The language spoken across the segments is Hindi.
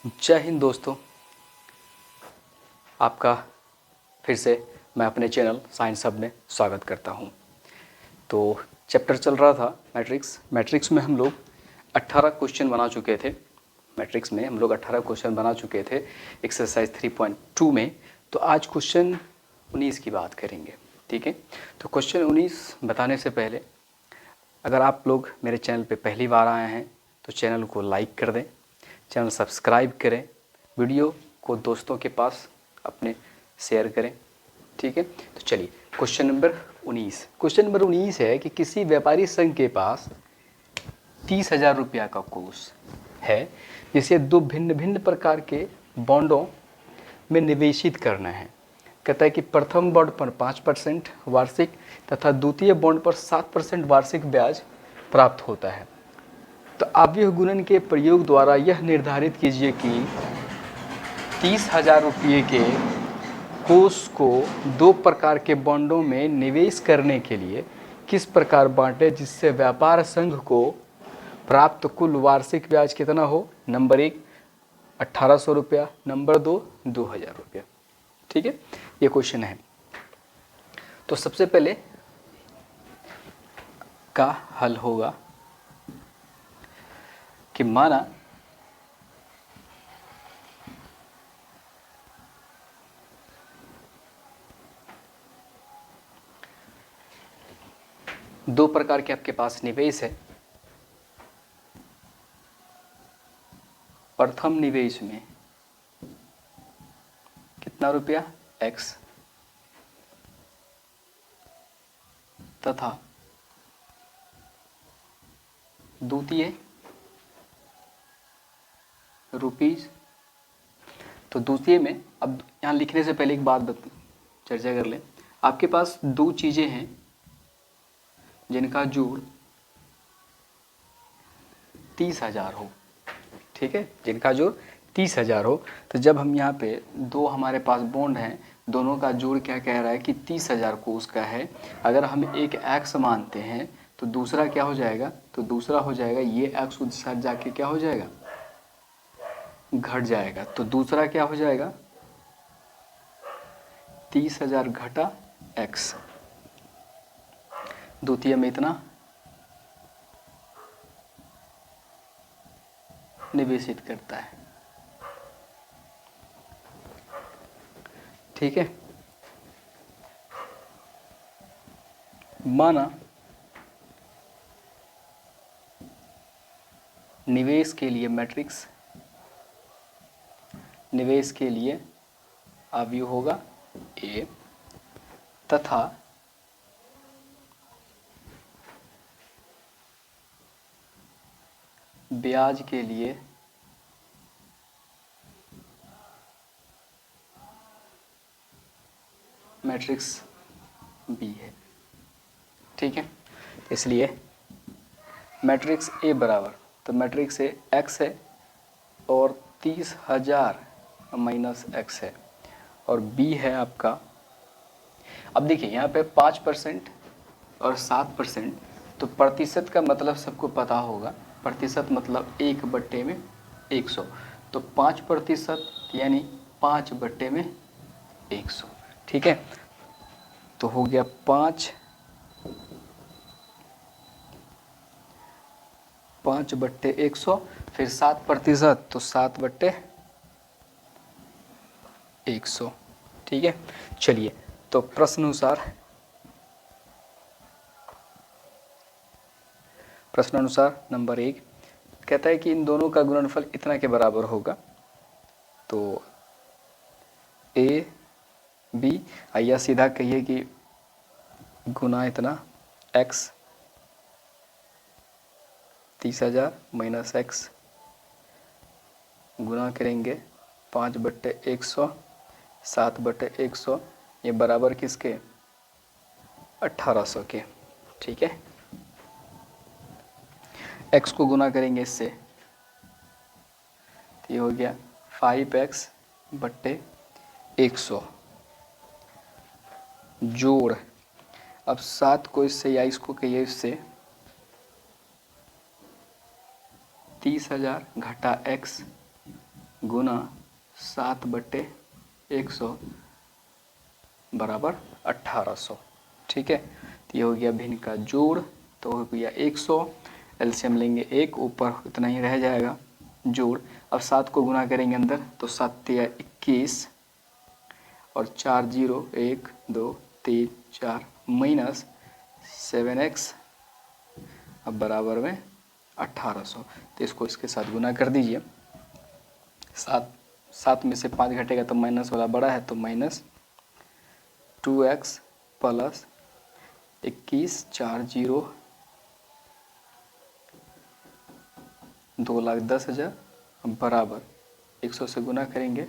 जय हिंद दोस्तों, आपका फिर से मैं अपने चैनल साइंस हब में स्वागत करता हूं। तो चैप्टर चल रहा था मैट्रिक्स में हम लोग 18 क्वेश्चन बना चुके थे। एक्सरसाइज 3.2 में। तो आज क्वेश्चन 19 की बात करेंगे। ठीक है, तो क्वेश्चन 19 बताने से पहले अगर आप लोग मेरे चैनल पे पहली बार आए हैं तो चैनल को लाइक कर दें, चैनल सब्सक्राइब करें, वीडियो को दोस्तों के पास अपने शेयर करें। ठीक है, तो चलिए क्वेश्चन नंबर 19 है कि किसी व्यापारी संघ के पास 30,000 रुपया का कोष है जिसे दो भिन्न भिन्न प्रकार के बॉन्डों में निवेशित करना है। कहता है कि प्रथम बॉन्ड पर 5% वार्षिक तथा द्वितीय बॉन्ड पर 7% वार्षिक ब्याज प्राप्त होता है। तो आव्यूह गुणन के प्रयोग द्वारा यह निर्धारित कीजिए कि 30,000 रुपये के कोष को दो प्रकार के बॉन्डों में निवेश करने के लिए किस प्रकार बांटे जिससे व्यापार संघ को प्राप्त कुल वार्षिक ब्याज कितना हो। नंबर 1 1800 रुपया, नंबर 2 2000 रुपया। ठीक है, ये क्वेश्चन है। तो सबसे पहले का हल होगा कि माना दो प्रकार के आपके पास निवेश है। प्रथम निवेश में कितना रुपया x तथा द्वितीय रुपीज। तो द्वितीय में, अब यहाँ लिखने से पहले एक बात चर्चा कर लें। आपके पास दो चीजें हैं जिनका जोड़ 30,000 हो। ठीक है, जिनका जोड़ 30,000 हो। तो जब हम यहाँ पे दो हमारे पास बॉन्ड हैं, दोनों का जोड़ क्या कह रहा है कि 30,000 को उसका है। अगर हम एक x मानते हैं तो दूसरा क्या हो जाएगा, तो दूसरा हो जाएगा ये x उस साथ जाके क्या हो जाएगा, घट जाएगा। तो दूसरा क्या हो जाएगा, 30,000 घटा x। द्वितीय में इतना निवेशित करता है। ठीक है, माना निवेश के लिए आव्यूह होगा A तथा ब्याज के लिए मैट्रिक्स B है। ठीक है, इसलिए मैट्रिक्स A बराबर, तो मैट्रिक्स A x है और 30,000 माइनस x है और B है आपका। अब देखिए यहाँ पे 5% और 7%, तो प्रतिशत का मतलब सबको पता होगा। प्रतिशत मतलब 1/100। तो 5% यानी 5/100। ठीक है, तो हो गया 5/100। फिर 7%, तो 7/100। ठीक है, चलिए तो प्रश्नानुसार नंबर 1 कहता है कि इन दोनों का गुणनफल इतना के बराबर होगा। तो A B, या सीधा कहिए कि गुना इतना x 30,000 माइनस x गुना करेंगे 5/100 7/100, ये बराबर किसके, 1800 के। ठीक है, x को गुना करेंगे इससे, तो ये हो गया 5x/100 जोड़, अब 7 को इससे या इसको कहिए इससे, 30,000 घटा x गुना 7/100 बराबर 1800। ठीक है, तो ये हो गया भिन्न का जोड़, तो हो गया 100। एलसीएम लेंगे 1, ऊपर इतना ही रह जाएगा जोड़। अब 7 को गुना करेंगे अंदर, तो 7 या 21 और 4 0 1 2 3 4 माइनस 7x अब बराबर में 1800। तो इसको इसके साथ गुना कर दीजिए। 7 में से 5 घटेगा तो माइनस वाला बड़ा है, तो माइनस 2x प्लस 21 4 0 2,10,000 बराबर 100 से गुना करेंगे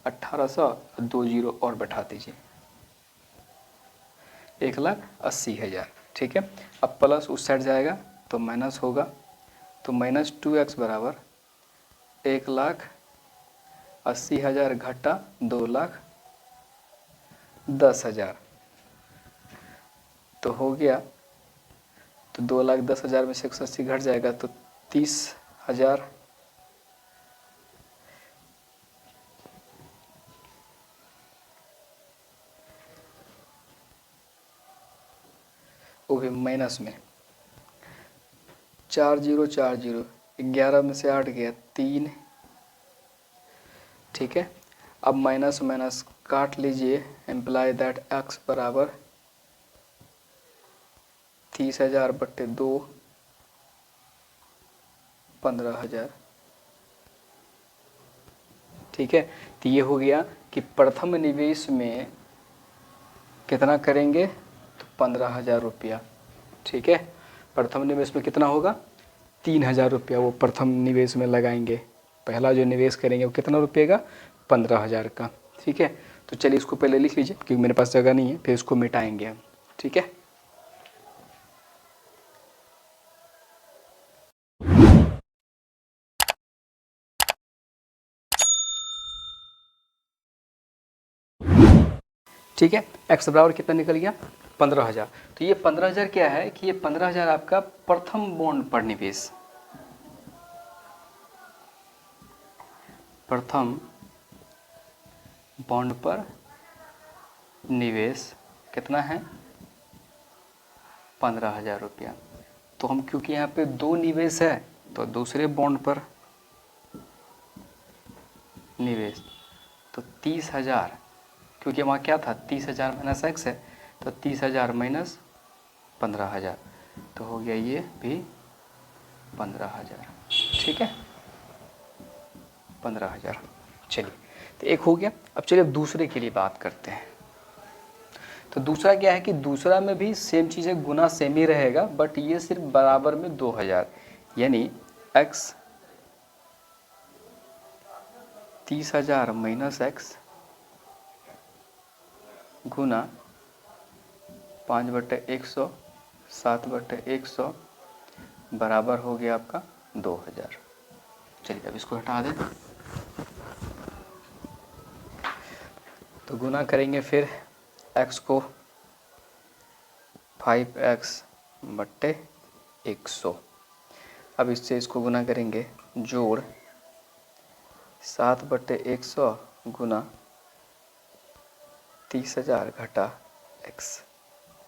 1800, 2 0 और बैठा दीजिए 1,80,000। ठीक है, अब प्लस उस साइड जाएगा तो माइनस होगा, तो माइनस 2x बराबर 1,80,000 घटा 2,10,000 तो हो गया। तो 2,10,000 में से 180 घट जाएगा तो 30,000। वो भी माइनस में 4 0 4 0 11 में से 8 गया 3। ठीक है, अब माइनस माइनस काट लीजिए, एम्प्लाई दैट x बराबर 30,000/2 15,000। ठीक है, तो ये हो गया कि प्रथम निवेश में कितना करेंगे, तो 15,000 रुपया। ठीक है, प्रथम निवेश में कितना होगा, 3,000 रुपया वो प्रथम निवेश में लगाएंगे। पहला जो निवेश करेंगे वो कितना रुपये का, 15,000 का। ठीक है, तो चलिए इसको पहले लिख लीजिए क्योंकि मेरे पास जगह नहीं है, फिर इसको मिटाएंगे हम। ठीक है, ठीक है, x बराबर कितना निकल गया, 15,000। तो ये 15,000 क्या है कि ये 15,000 आपका प्रथम बॉन्ड पर निवेश, प्रथम बॉन्ड पर निवेश कितना है, 15,000 रुपया। तो हम क्योंकि यहाँ पे 2 निवेश है तो दूसरे बॉन्ड पर निवेश, तो 30,000, क्योंकि वहाँ क्या था 30,000 माइनस x है, तो 30,000 माइनस 15,000 तो हो गया ये भी 15,000। ठीक है, 15,000। चलिए, तो एक हो गया। अब चलिए अब दूसरे के लिए बात करते हैं। तो दूसरा क्या है कि दूसरा में भी सेम चीज़ें, गुना सेम ही रहेगा, बट ये सिर्फ बराबर में 2,000, यानी x 30,000 माइनस x गुना 5/100 7/100 बराबर हो गया आपका 2,000। चलिए अब इसको हटा दें, तो गुना करेंगे फिर x को 5x/100। अब इससे इसको गुना करेंगे, जोड़ 7/100 गुना 30,000 घटा x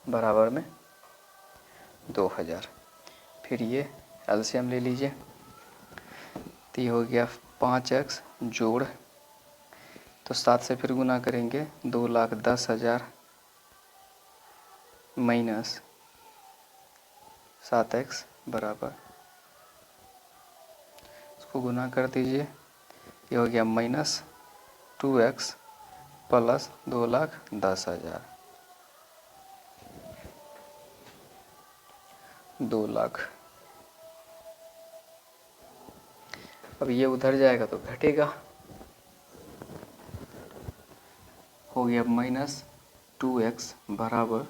बराबर में 2,000। फिर ये एलसीएम ले लीजिए, तो ये हो गया 5x जोड़, तो 7 से फिर गुना करेंगे 2,10,000 माइनस 7x बराबर, इसको गुना कर दीजिए, ये हो गया माइनस 2x प्लस 2,10,000 2 लाख। अब ये उधर जाएगा तो घटेगा, हो गया माइनस 2x बराबर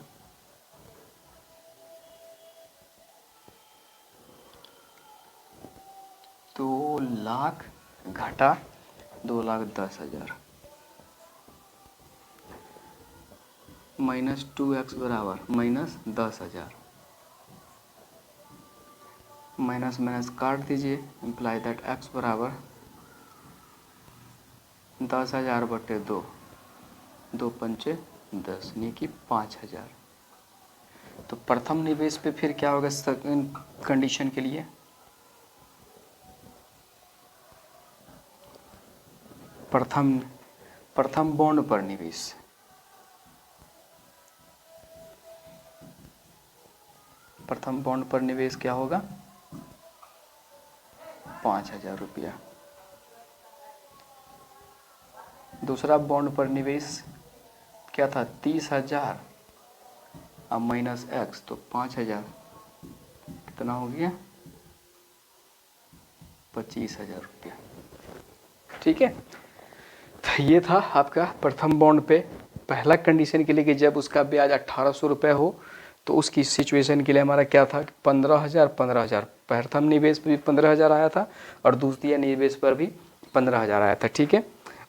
2 लाख घटा 2,10,000 माइनस 2x बराबर माइनस 10,000। माइनस माइनस काट दीजिए, इम्प्लाई दैट x बराबर 10,000 बटे 2, 2 पंचे 10 यानी कि 5,000। तो प्रथम निवेश पे फिर क्या होगा सेकंड कंडीशन के लिए? प्रथम बॉन्ड पर निवेश, प्रथम बॉन्ड पर निवेश क्या होगा? 5,000 रुपया। दूसरा बॉन्ड पर निवेश क्या था? 30,000 अब माइनस एक्स तो 5,000, कितना हो गया? 25,000 रुपया। ठीक है, तो ये था आपका प्रथम बॉन्ड पे पहला कंडीशन के लिए कि जब उसका ब्याज 1,800 रुपये हो, तो उसकी सिचुएशन के लिए हमारा क्या था? 15,000 प्रथम निवेश पर भी 15,000 आया था और दूसरी निवेश पर भी 15,000 आया था। ठीक है,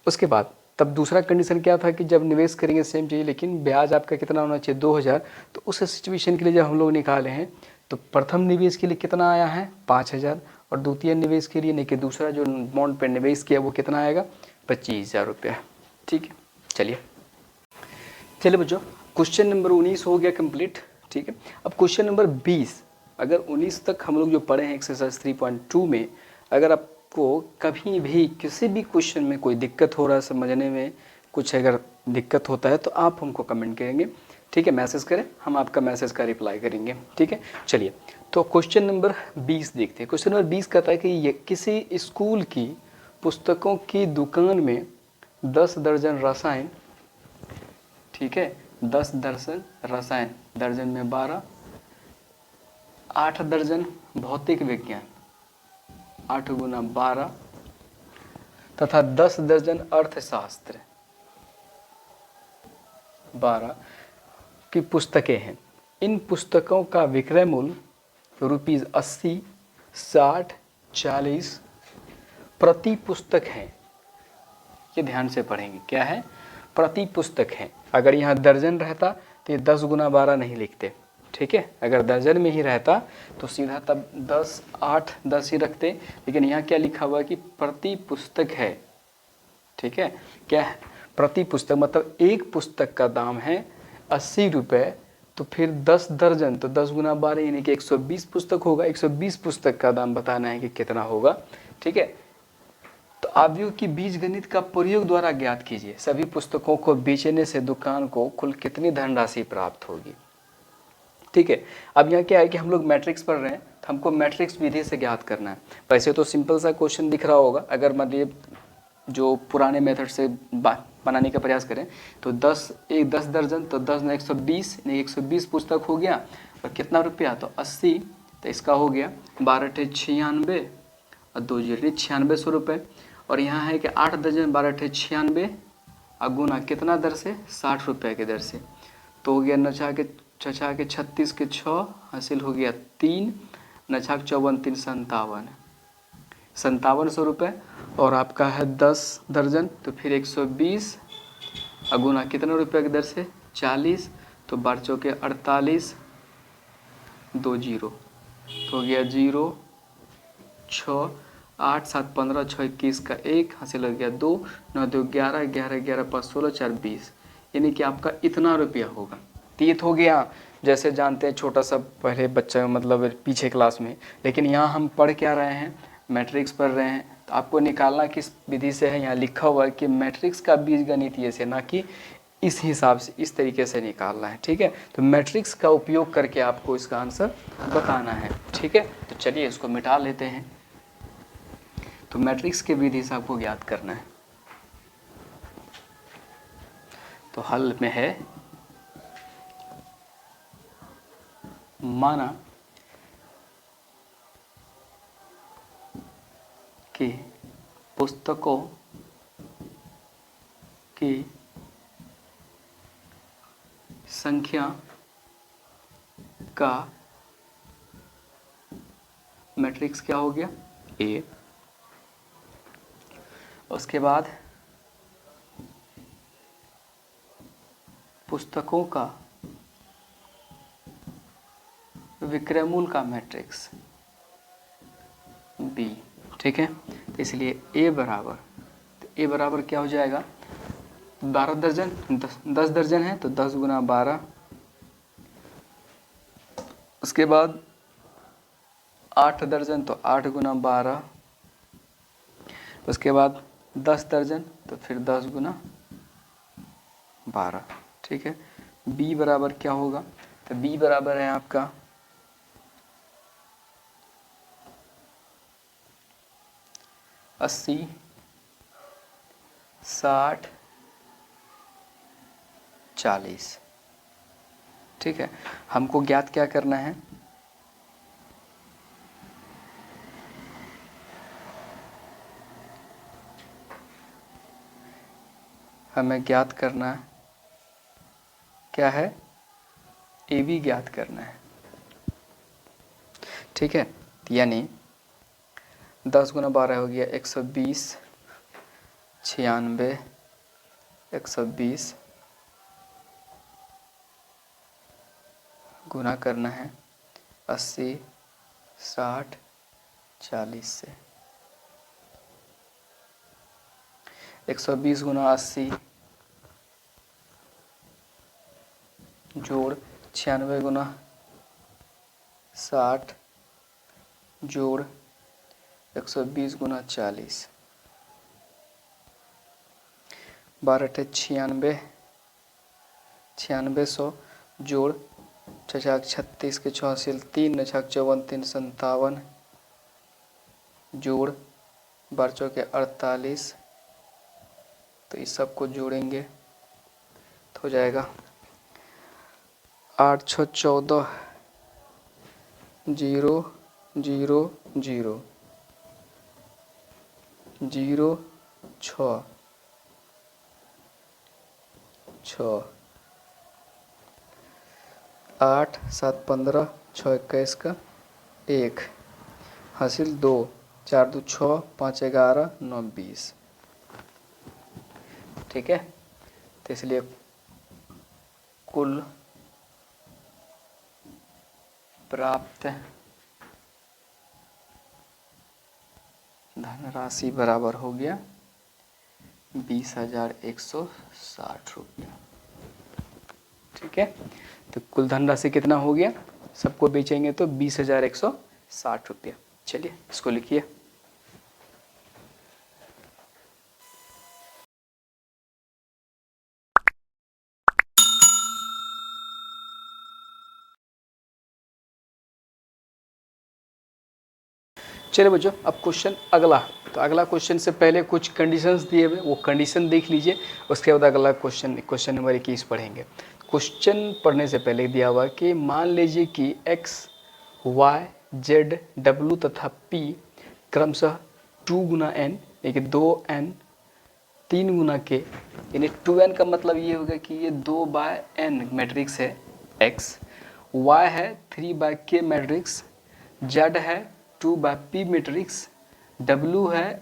उसके बाद तब दूसरा कंडीशन क्या था कि जब निवेश करेंगे सेम चाहिए लेकिन ब्याज आपका कितना होना चाहिए? 2,000। तो उस सिचुएशन के लिए जब हम लोग निकाले हैं तो प्रथम निवेश के लिए कितना आया है? 5,000 और द्वितीय निवेश के लिए नहीं कि दूसरा जो बॉन्ड पर निवेश किया वो कितना आएगा? 25,000 रुपया। ठीक है, चलिए बच्चों, क्वेश्चन नंबर 19 हो गया कंप्लीट। ठीक है, अब क्वेश्चन नंबर 20, अगर 19 तक हम लोग जो पढ़े हैं एक्सरसाइज 3.2 में, अगर आपको कभी भी किसी भी क्वेश्चन में कोई दिक्कत हो रहा है समझने में, कुछ अगर दिक्कत होता है तो आप हमको कमेंट करेंगे। ठीक है, मैसेज करें, हम आपका मैसेज का रिप्लाई करेंगे। ठीक है, चलिए तो क्वेश्चन नंबर 20 देखते हैं। क्वेश्चन नंबर 20 कहता है कि ये किसी स्कूल की पुस्तकों की दुकान में 10 दर्जन रसायन, ठीक है, 10 दर्जन रसायन, दर्जन में 12, 8 दर्जन भौतिक विज्ञान, 8 गुना 12 तथा 10 दर्जन अर्थशास्त्र 12 की पुस्तकें हैं। इन पुस्तकों का विक्रय मूल्य ₹80, 60, 40 प्रति पुस्तक है। ये ध्यान से पढ़ेंगे, क्या है? प्रति पुस्तक है। अगर यहाँ दर्जन रहता तो ये 10 गुना 12 नहीं लिखते। ठीक है, अगर दर्जन में ही रहता तो सीधा तब 10, 8, 10 ही रखते, लेकिन यहाँ क्या लिखा हुआ है कि प्रति पुस्तक है। ठीक है, क्या है? प्रति पुस्तक, मतलब एक पुस्तक का दाम है 80 रुपये, तो फिर 10 दर्जन तो 10 गुना 12 यानी कि 120 पुस्तक होगा। 120 पुस्तक का दाम बताना है कि कितना होगा। ठीक है, तो आदियों की बीजगणित का प्रयोग द्वारा ज्ञात कीजिए सभी पुस्तकों को बेचने से दुकान को कुल कितनी धनराशि प्राप्त होगी। ठीक है, अब यहाँ क्या है कि हम लोग मैट्रिक्स पढ़ रहे हैं तो हमको मैट्रिक्स विधि से ज्ञात करना है। वैसे तो सिंपल सा क्वेश्चन दिख रहा होगा, अगर मतलब जो पुराने मेथड से बनाने का प्रयास करें तो 10 दर्जन तो 10 में 120 नहीं 120 पुस्तक हो गया, और कितना रुपया? तो 80, तो इसका हो गया 12 × 96 और 2 0 9600 रुपये। और यहाँ है कि 8 दर्जन 12 × 96 और गुना कितना दर से? 60 रुपये के दर से। तो हो गया 9 के 36 के 6 हासिल हो गया 3, 9 × 54 3 57, 5700 रुपये। और आपका है 10 दर्जन तो फिर 120 और गुना कितना रुपये की दर से? 40, तो 12 चौके 48, 2 0 तो हो गया 0 6 8 7 15 6 21 का 1 हासिल हो गया 2, 9 2 11 11 11 5 16 4 20, यानी कि आपका इतना रुपया होगा। तीत हो गया, जैसे जानते हैं छोटा सा पहले बच्चा मतलब पीछे क्लास में, लेकिन यहाँ हम पढ़ क्या रहे हैं? मैट्रिक्स पढ़ रहे हैं। तो आपको निकालना किस विधि से है? यहाँ लिखा हुआ है कि मैट्रिक्स का बीजगणितीय से, ना कि इस हिसाब से, इस तरीके से निकालना है। ठीक है, तो मैट्रिक्स का उपयोग करके आपको इसका आंसर बताना है। ठीक है, तो चलिए इसको मिटा लेते हैं। तो मैट्रिक्स के विधि से आपको ज्ञात करना है। तो हल में है, माना कि पुस्तकों की संख्या का मैट्रिक्स क्या हो गया? ए। उसके बाद पुस्तकों का विक्रय मूल्य का मैट्रिक्स बी। ठीक है, तो इसलिए ए बराबर, तो ए बराबर क्या हो जाएगा 12 दर्जन, 10 दर्जन है तो 10 गुना 12, उसके बाद 8 दर्जन तो 8 गुना 12, उसके बाद 10 दर्जन तो फिर 10 गुना 12। ठीक है, बी बराबर क्या होगा, तो बी बराबर है आपका 80, 60, 40। ठीक है, हमको ज्ञात क्या करना है, हमें ज्ञात करना क्या है, ए बी ज्ञात करना है। ठीक है, यानी 10 गुना 12 हो गया 120, 96, 120 गुना करना है 80, 60, 40 से। 120 गुना 80 जोड़ 96 गुना 60 जोड़ 120 गुना 40, 12 96, 9600 जोड़ 36 के 86 3 9 54 3 57 जोड़ 12 के 48, तो इस सब को जोड़ेंगे तो हो जाएगा 8 6 14 0 0 0 0 6 6 8 7 15 6 21 का 1 हासिल 2 4 2 6 5 11 9 20। ठीक है, तो इसलिए कुल प्राप्त धनराशि बराबर हो गया 20,160 रुपया। ठीक है, तो कुल धनराशि कितना हो गया, सबको बेचेंगे तो 20,160 रुपया। चलिए इसको लिखिए। चलिए बच्चों, अब क्वेश्चन अगला। तो अगला क्वेश्चन से पहले कुछ कंडीशंस दिए हुए, वो कंडीशन देख लीजिए, उसके बाद अगला क्वेश्चन नंबर 21 पढ़ेंगे। क्वेश्चन पढ़ने से पहले दिया हुआ कि मान लीजिए कि x, y, z, w तथा p क्रमशः 2 गुना n यानी कि 2n 3 गुना k, यानी 2n का मतलब ये होगा कि ये 2/n मैट्रिक्स है x, y है 3/k मैट्रिक्स, z है 2/p मैट्रिक्स, w है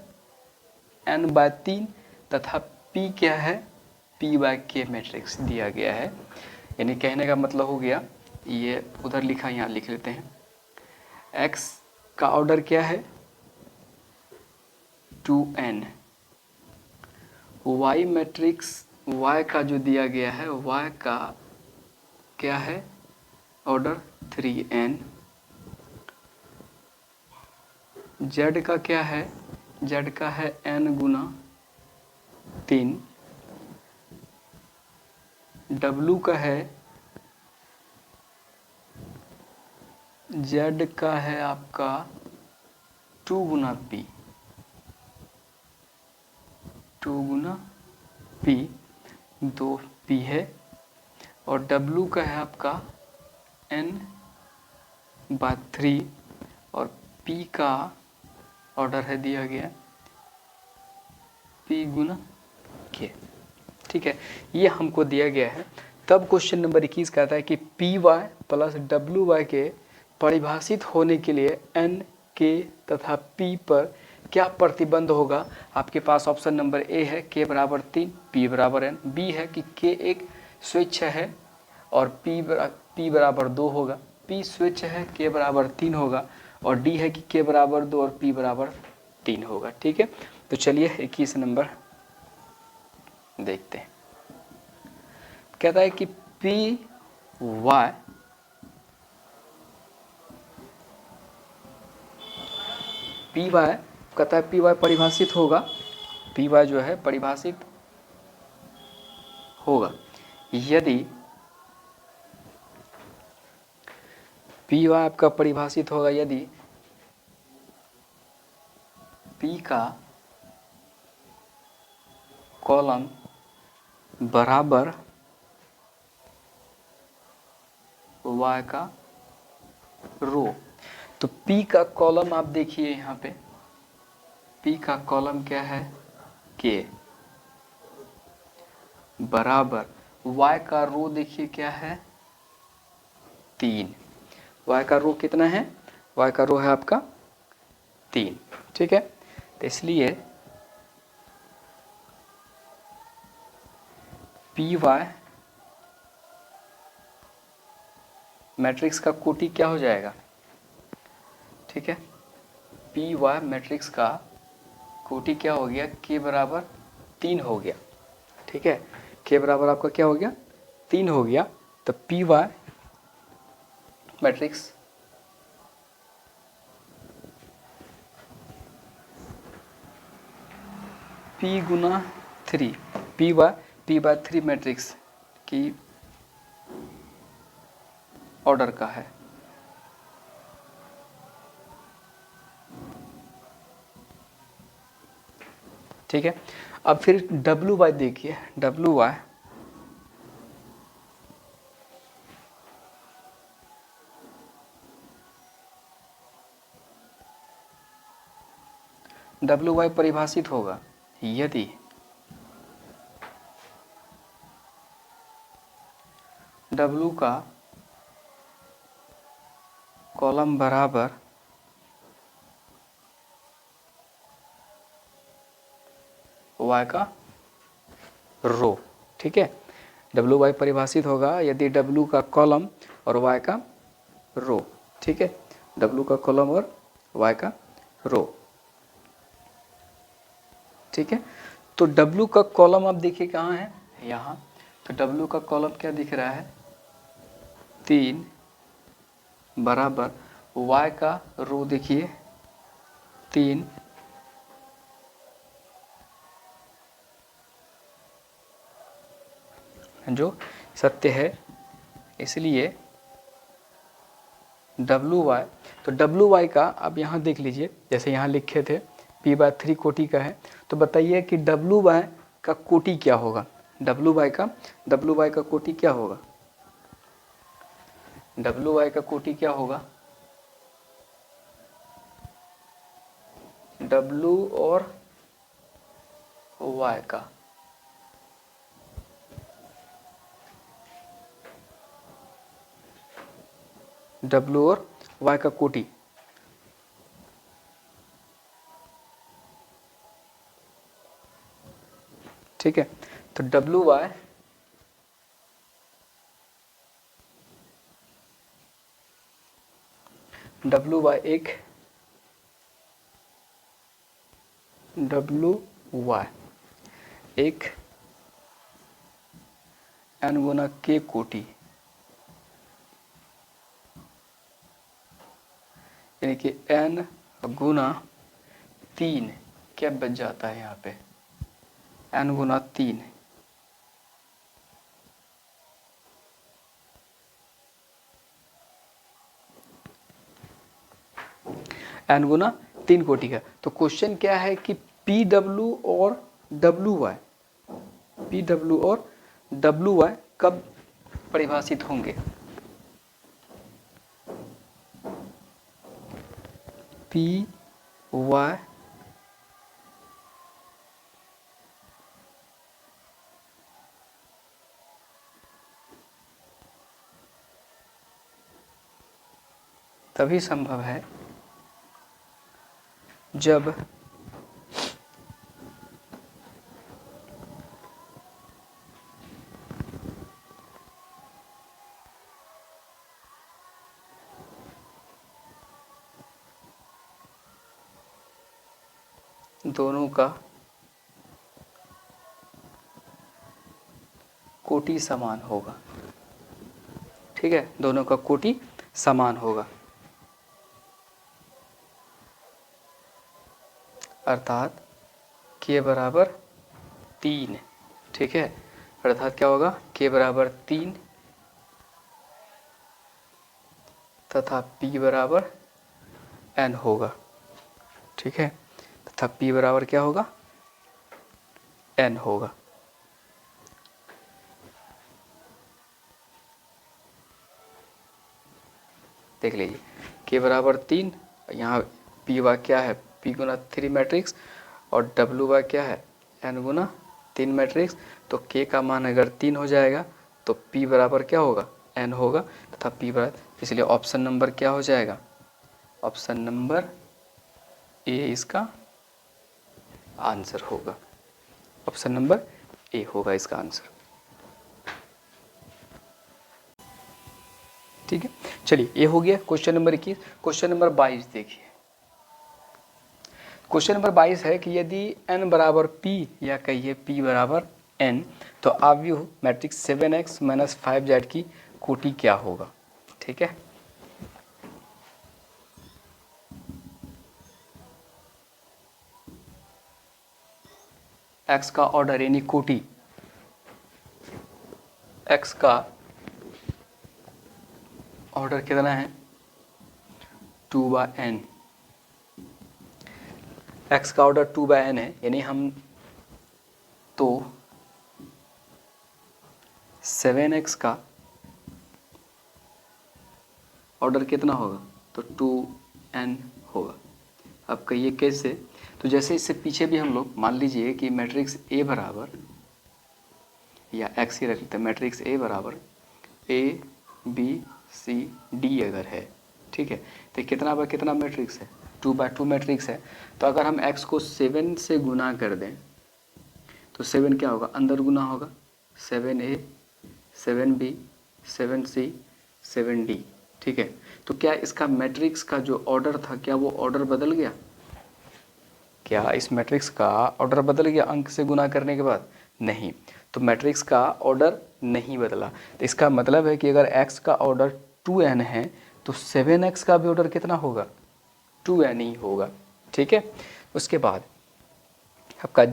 n/3 तथा p क्या है p/k मैट्रिक्स दिया गया है। यानी कहने का मतलब हो गया, ये उधर लिखा यहाँ लिख लेते हैं, x का ऑर्डर क्या है 2n, y मैट्रिक्स y का जो दिया गया है y का क्या है ऑर्डर 3n, z का क्या है, z का है n गुना 3, w का है z का है आपका 2 गुना p, 2 गुना p, 2p है, और w का है आपका n/3 और p का ऑर्डर है दिया गया p गुना k। ठीक है, ये हमको दिया गया है। तब क्वेश्चन नंबर 21 कहता है कि P Y plus W Y के परिभाषित होने के लिए n, k तथा p पर क्या प्रतिबंध होगा। आपके पास ऑप्शन नंबर ए है k बराबर 3, p बराबर n, b है कि k एक स्वेच्छ है और p बराबर 2 होगा, p स्वेच्छ है k बराबर 3 होगा, और d है कि k बराबर 2 और p बराबर 3 होगा। ठीक है, तो चलिए 21 नंबर देखते हैं। कहता है कि पी वाई कहता है पी वाई परिभाषित होगा, पी वाई जो है परिभाषित होगा यदि पी वाई आपका परिभाषित होगा यदि पी का कॉलम बराबर वाई का रो। तो पी का कॉलम आप देखिए यहाँ पे, पी का कॉलम क्या है के बराबर वाई का रो देखिए क्या है 3। वाई का रो कितना है, वाई का रो है आपका 3। ठीक है, तो इसलिए पी वाई मैट्रिक्स का कोटि क्या हो जाएगा, ठीक है, पी वाई मैट्रिक्स का कोटि क्या हो गया, के बराबर 3 हो गया। ठीक है, के बराबर आपका क्या हो गया 3 हो गया। तो पी वाई मैट्रिक्स पी गुना 3 पी बाय 3 मैट्रिक्स की ऑर्डर का है। ठीक है, अब फिर डब्ल्यू वाई देखिए, डब्ल्यू वाई परिभाषित होगा यदि डब्ल्यू का कॉलम बराबर वाई का रो। ठीक है, डब्ल्यू वाई परिभाषित होगा यदि डब्ल्यू का कॉलम और वाई का रो। ठीक है, डब्ल्यू का कॉलम और वाई का रो। ठीक है, तो डब्ल्यू का कॉलम आप देखिए कहाँ है, यहाँ। तो डब्ल्यू का कॉलम क्या दिख रहा है 3 बराबर वाई का रो देखिए 3 जो सत्य है। इसलिए डब्ल्यू वाई, तो डब्ल्यू वाई का आप यहाँ देख लीजिए, जैसे यहाँ लिखे थे पी बाय 3 कोटि का है। तो बताइए कि डब्ल्यू वाई का कोटि क्या होगा, डब्ल्यू वाई का कोटि क्या होगा, डब्ल्यू वाई का कोटि क्या होगा, डब्ल्यू और वाई का डब्ल्यू और वाई का कोटि। ठीक है, तो डब्ल्यू वाई एक डब्ल्यू वाई एक n गुना के कोटि, यानी कि n गुना 3 क्या बच जाता है यहाँ पे n गुना 3, n गुना 3 कोटि का। तो क्वेश्चन क्या है कि पी डब्ल्यू और डब्ल्यू वाई कब परिभाषित होंगे, पी वाई तभी संभव है जब दोनों का कोटि समान होगा। ठीक है, दोनों का कोटि समान होगा, अर्थात k बराबर 3। ठीक है, अर्थात क्या होगा, k बराबर 3 तथा p बराबर n होगा। ठीक है, तथा p बराबर क्या होगा, n होगा। देख लीजिए, k बराबर 3, यहाँ p वा क्या है, p गुना 3 मैट्रिक्स, और w वा क्या है, n गुना 3 मैट्रिक्स। तो k का मान अगर 3 हो जाएगा तो p बराबर क्या होगा, n होगा, तथा p बराबर, इसलिए ऑप्शन नंबर क्या हो जाएगा, ऑप्शन नंबर ए इसका आंसर होगा। ऑप्शन नंबर ए होगा इसका आंसर। ठीक है, चलिए ये हो गया क्वेश्चन नंबर 21। क्वेश्चन नंबर 22 देखिए। क्वेश्चन नंबर 22 है कि यदि n बराबर p या कहिए p बराबर n, तो आव्यूह मैट्रिक्स 7x माइनस 5z की कोटि क्या होगा। ठीक है, x का ऑर्डर यानी कोटि, x का ऑर्डर कितना है, 2/n। x का ऑर्डर 2/n है, यानी हम तो 7x का ऑर्डर कितना होगा, तो 2n होगा। अब कहिए कैसे, तो जैसे इससे पीछे भी हम लोग मान लीजिए कि मैट्रिक्स A बराबर, या x ही रख लेते हैं, मैट्रिक्स A बराबर A B C D अगर है, ठीक है, तो कितना बाय कितना मैट्रिक्स है, 2/2 मैट्रिक्स है। तो अगर हम x को 7 से गुना कर दें तो 7 क्या होगा, अंदर गुना होगा, 7A 7B 7C 7D। ठीक है, तो क्या इसका मैट्रिक्स का जो ऑर्डर था, क्या वो ऑर्डर बदल गया, क्या इस मैट्रिक्स का ऑर्डर बदल गया अंक से गुना करने के बाद, नहीं। तो मैट्रिक्स का ऑर्डर नहीं बदला, तो इसका मतलब है कि अगर x का ऑर्डर 2n है तो 7x का भी ऑर्डर कितना होगा, 2n ही होगा। ठीक है, उसके बाद आपका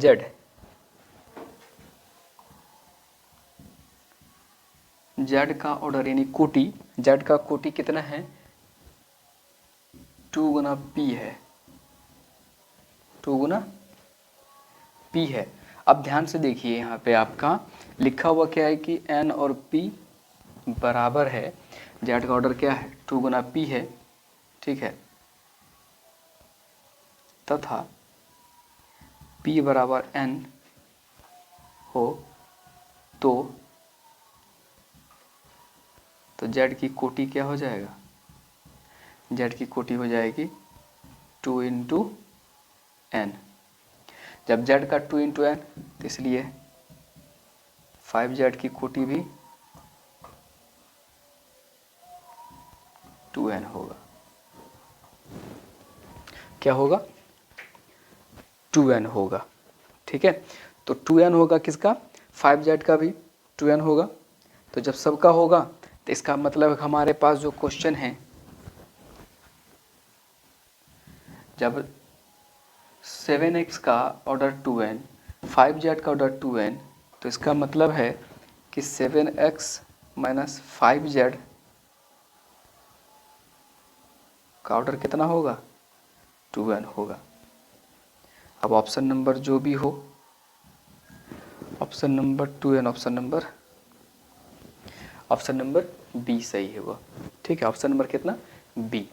z का ऑर्डर यानी कोटि, z का कोटि कितना है, 2 गुना p है, 2 गुना p है। अब ध्यान से देखिए, यहाँ पे आपका लिखा हुआ क्या है कि n और p बराबर है, z का ऑर्डर क्या है, 2 गुना p है। ठीक है, तथा p बराबर n हो तो z की कोटि क्या हो जाएगा, z की कोटि हो जाएगी 2 इंटू n। जब z का 2 इंटू n, तो इसलिए 5z की कोटि भी 2n होगा। क्या होगा, 2n होगा। ठीक है, तो 2n होगा किसका, 5z का भी 2n होगा। तो जब सबका होगा तो इसका मतलब हमारे पास जो क्वेश्चन है, जब 7x का ऑर्डर 2n, 5z का ऑर्डर 2n, तो इसका मतलब है कि 7x माइनस 5z का ऑर्डर कितना होगा, 2n होगा। अब ऑप्शन नंबर जो भी हो, option number 2n, option number B सही होगा। ठीक है, ऑप्शन नंबर कितना, बी।